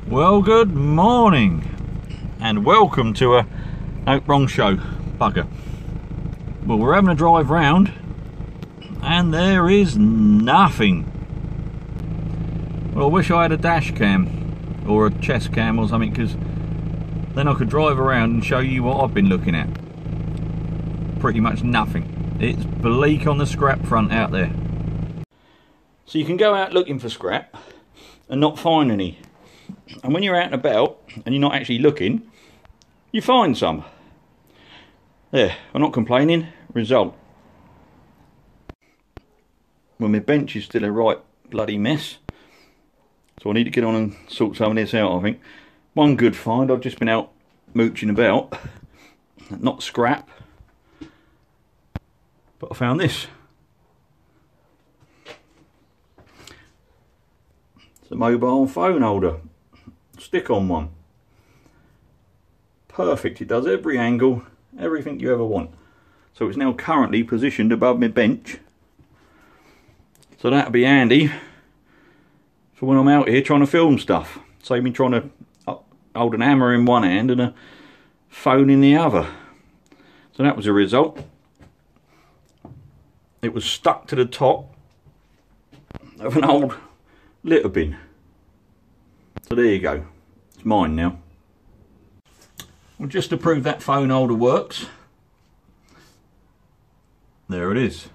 Well, good morning and welcome to a wrong show, bugger. Well, we're having a drive round and there is nothing. Well, I wish I had a dash cam or a chest cam or something, because then I could drive around and show you what I've been looking at. Pretty much nothing. It's bleak on the scrap front out there. So you can go out looking for scrap and not find any. And when you're out and about and you're not actually looking, you find some. There, I'm not complaining. Result. Well, my bench is still a right bloody mess. So I need to get on and sort some of this out, I think. One good find, I've just been out mooching about. Not scrap. But I found this. It's a mobile phone holder. Stick on one. Perfect, it does every angle, everything you ever want. So it's now currently positioned above my bench. So that'll be handy for when I'm out here trying to film stuff. Save me trying to hold an hammer in one hand and a phone in the other. So that was a result. It was stuck to the top of an old litter bin. So there you go. It's mine now. Well, just to prove that phone holder works, there it is.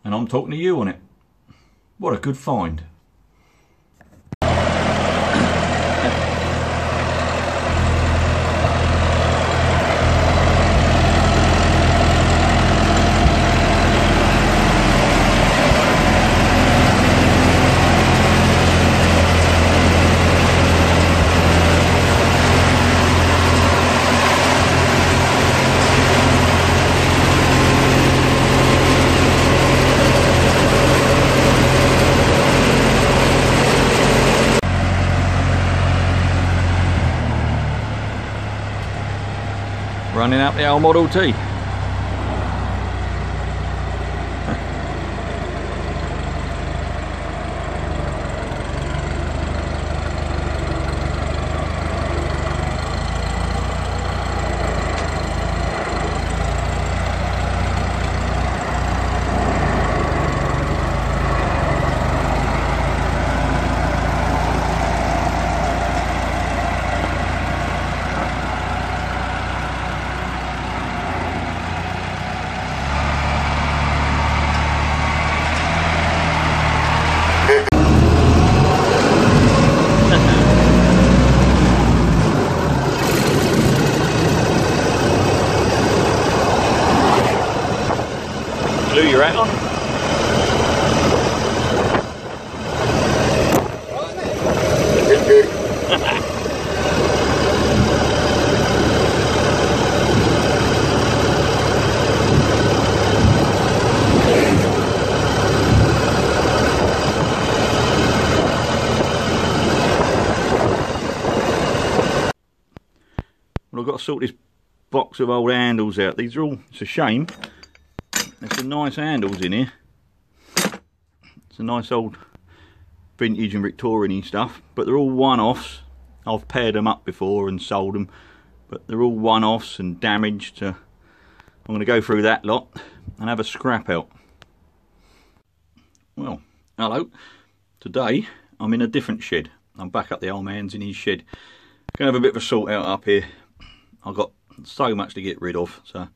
And I'm talking to you on it. What a good find. Running up the old Model T. Glue your hat on. Well, I've got to sort this box of old handles out. These are all, it's a shame. There's some nice handles in here. It's a nice old vintage and Victorian stuff, but they're all one-offs. I've paired them up before and sold them, but they're all one-offs and damaged. So I'm going to go through that lot and have a scrap out. Well, hello. Today I'm in a different shed. I'm back up the old man's in his shed. Going to have a bit of a sort out up here. I've got so much to get rid of, so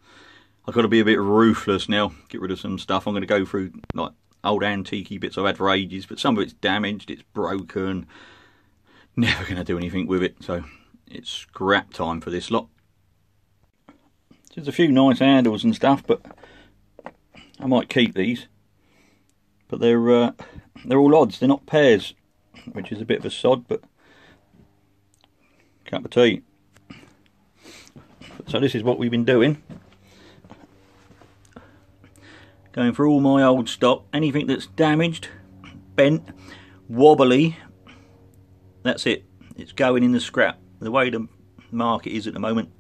I've got to be a bit ruthless now, get rid of some stuff. I'm going to go through like old antique bits I've had for ages, but some of it's damaged, it's broken, never going to do anything with it, so it's scrap time for this lot. There's a few nice handles and stuff, but I might keep these. But they're all odds, they're not pairs, which is a bit of a sod, but cup of tea. So this is what we've been doing. Going through all my old stock, anything that's damaged, bent, wobbly, that's it. It's going in the scrap. The way the market is at the moment,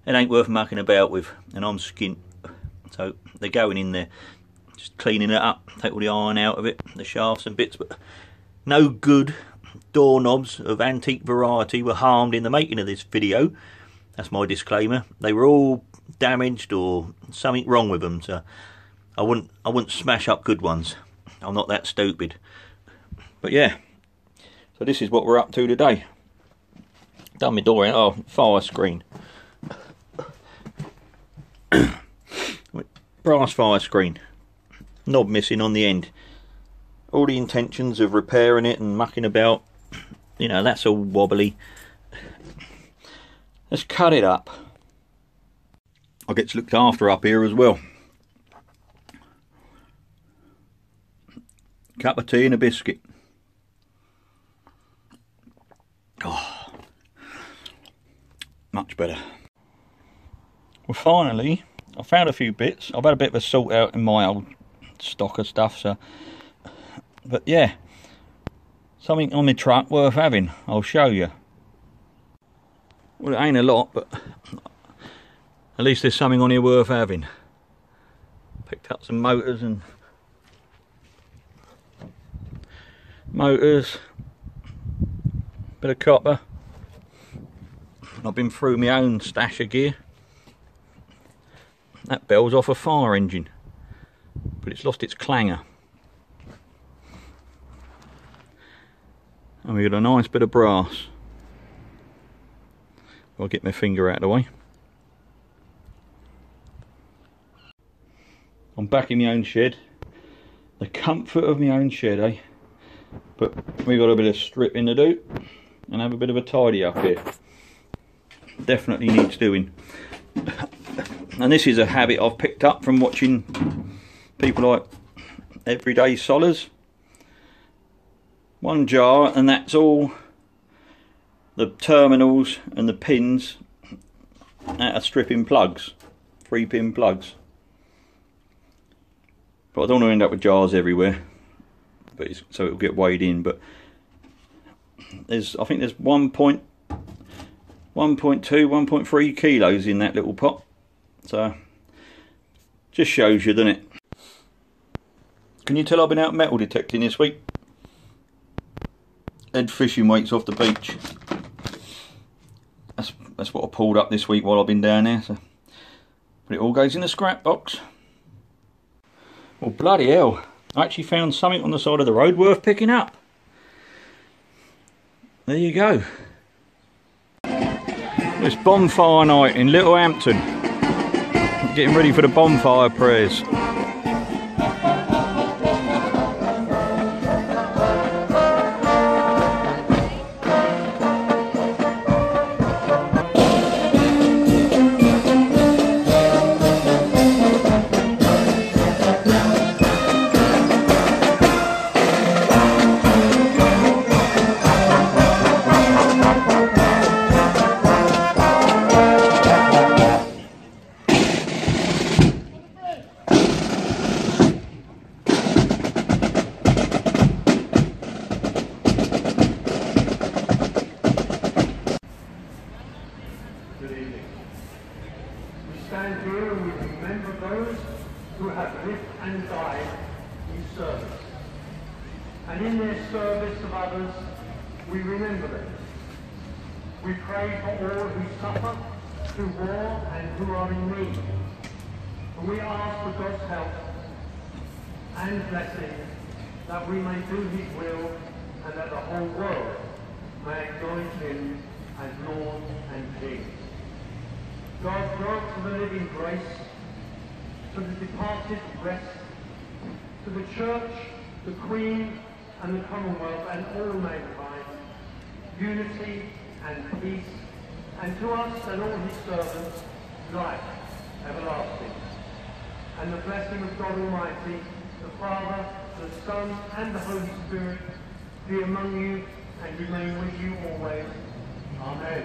it ain't worth mucking about with, and I'm skint. So they're going in there, just cleaning it up, take all the iron out of it, the shafts and bits, but no good doorknobs of antique variety were harmed in the making of this video. That's my disclaimer. They were all damaged or something wrong with them, so I wouldn't smash up good ones. I'm not that stupid. But yeah, so this is what we're up to today. Done my door in. Oh, fire screen. Brass fire screen. Knob missing on the end. All the intentions of repairing it and mucking about, you know, that's all wobbly. Let's cut it up. I get looked after up here as well. Cup of tea and a biscuit. Oh, much better. Well, finally, I found a few bits. I've had a bit of a sort out in my old stock of stuff, so. But yeah, something on my truck worth having. I'll show you. Well, it ain't a lot, but at least there's something on here worth having. Picked up some motors, bit of copper. I've been through my own stash of gear. That bell's off a fire engine, but it's lost its clanger. And we got a nice bit of brass. I'll get my finger out of the way. I'm back in my own shed. The comfort of my own shed, eh? But we've got a bit of stripping to do and have a bit of a tidy up here. Definitely needs doing. And this is a habit I've picked up from watching people like Everyday Solars. One jar and that's all the terminals and the pins out of stripping plugs, 3-pin plugs. But I don't want to end up with jars everywhere, but so it'll get weighed in. But I think there's 1.2, 1.3 kilos in that little pot. So just shows you, doesn't it? Can you tell I've been out metal detecting this week? Had fishing weights off the beach. That's what I pulled up this week while I've been down there. So, but it all goes in the scrap box. Well, bloody hell! I actually found something on the side of the road worth picking up. There you go. It's bonfire night in Littlehampton. Getting ready for the bonfire prayers. Stand here and we remember those who have lived and died in service. And in their service of others, we remember them. We pray for all who suffer through war and who are in need. And we ask for God's help and blessing that we may do his will and that the whole world may acknowledge him as Lord and King. God, grant to the living grace, to the departed rest, to the Church, the Queen, and the Commonwealth, and all mankind, unity and peace, and to us and all his servants, life everlasting. And the blessing of God Almighty, the Father, the Son, and the Holy Spirit, be among you and remain with you always. Amen.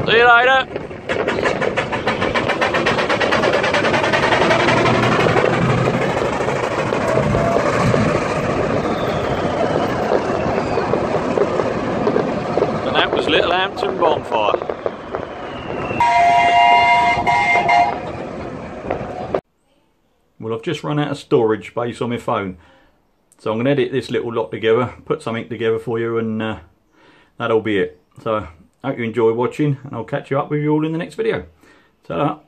See you later. And that was Little Hampton Bonfire. Well, I've just run out of storage space on my phone, so I'm going to edit this little lot together, put something together for you, and that'll be it. So I hope you enjoy watching, and I'll catch you up with you all in the next video. Ta-da.